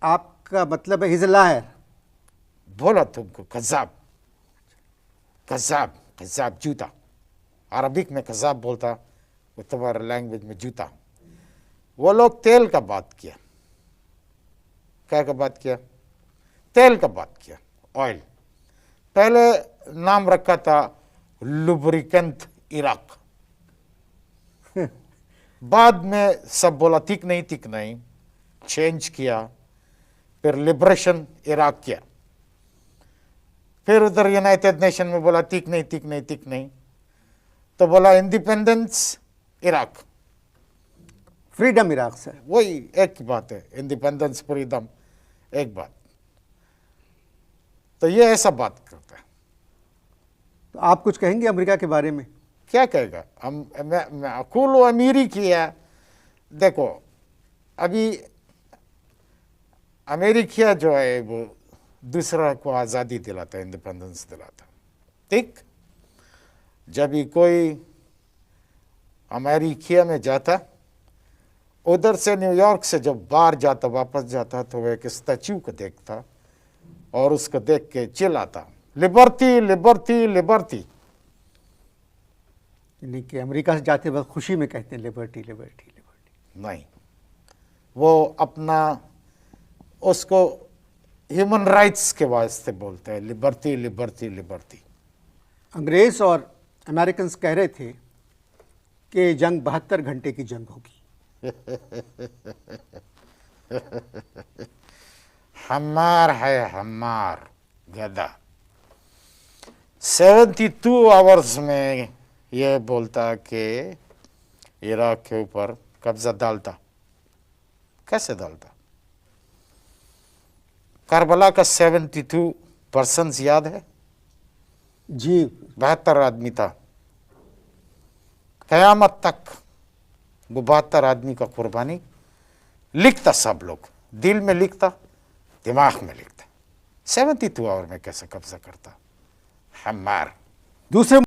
आपका मतलब है हिज लायर? बोला तुमको कज़ाब, कज़ाब, कज़ाब जूता। अरबिक में कज़ाब बोलता, वो तुम्हारे लैंग्वेज में जूता। वो लोग तेल का बात किया। क्या का बात किया? तेल का बात किया, ऑयल। पहले नाम रखा था लुब्रिकेंट इराक, बाद में सब बोला ठीक नहीं, ठीक नहीं, चेंज किया। फिर लिबरेशन इराक किया। फिर उधर यूनाइटेड नेशन में बोला ठीक नहीं, ठीक नहीं, ठीक नहीं, तो बोला independence Iraq, freedom Iraq sir. वही एक ही बात है, इंडिपेंडेंस फ्रीडम एक बात। तो ये ऐसा बात करता है। तो आप कुछ कहेंगे अमेरिका के बारे में? क्या कहेगा? हम कुल अमीरी किया। देखो अभी अमेरिका जो है वो दूसरा को आज़ादी दिलाता है, इंडिपेंडेंस दिलाता, ठीक। जब भी कोई अमेरिका में जाता, उधर से न्यूयॉर्क से जब बाहर जाता, वापस जाता, तो वह एक स्टैच्यू को देखता और उसको देख के चिल्लाता, लिबर्टी, लिबर्टी, लिबर्टी। यानी कि अमेरिका से जाते वक्त खुशी में कहते हैं लिबर्टी, लिबर्टी, लिबर्टी। नहीं, वो अपना उसको ह्यूमन राइट्स के वास्ते बोलते हैं, लिबर्टी, लिबर्टी, लिबर्टी। अंग्रेज और अमेरिकन कह रहे थे कि जंग 72 घंटे की जंग होगी। हमार है, हमार गधा 72 आवर्स में ये बोलता कि इराक के ऊपर कब्जा डालता। कैसे डालता? करबला का 72 पर्सन्स याद है? जी। 72 आदमी था। कयामत तक वो 72 आदमी का कुर्बानी लिखता, सब लोग दिल में लिखता, दिमाग में लिखता। 72 आवर में कैसे कब्जा करता? हमार। दूसरे